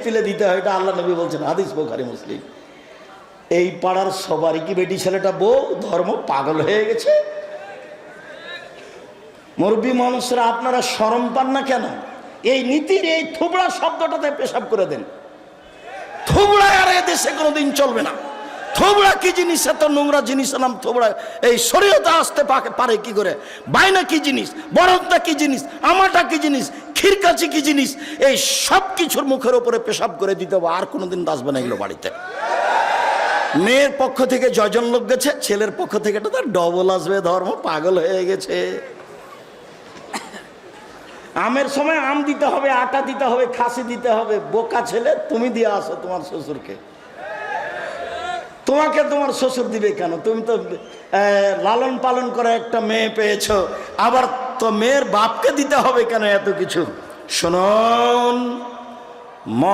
তুলে দিতে হয়, এটা আল্লাহ নবী বলছেন, হাদিস বুখারী মুসলিম। এই পাড়ার সবারই কি বেটি ছেলেটা বউ ধর্ম পাগল হয়ে গেছে? মুরব্বী মানুষরা আপনারা শরম পান না কেন? এই নীতির এই থুবড়া শব্দটাতে পেশাব করে দেন। থুবড়া আর এ দেশে কোনোদিন চলবে না। থোবড়া কি জিনিস? এত নোংরা জিনিস নাম থোবড়া এই শরীয়তে আসতে পারে কি করে? বাইনা কি জিনিস, বরদটা কি জিনিস, আমাটা কি জিনিস, খিরকাচি কি জিনিস, এই সব কিছুর মুখের উপরে পেশাব করে দিতে হবে। আর কোনোদিন আসবে না এগুলো বাড়িতে। মেয়ের পক্ষ থেকে জয়জন লোক গেছে, ছেলের পক্ষ থেকে তো তার ডবল আসবে। ধর্ম পাগল হয়ে গেছে। আমের সময় আম দিতে হবে, আটা দিতে হবে, খাসি দিতে হবে। বোকা ছেলে, তুমি দিয়ে আসো তোমার শ্বশুরকে। তোমাকে তোমার শ্বশুর দিবে কেন? তুমি তো লালন পালন করে একটা মেয়ে পেয়েছো, আবার তো মেয়ের বাপকে দিতে হবে কেন এত কিছু? শুনুন,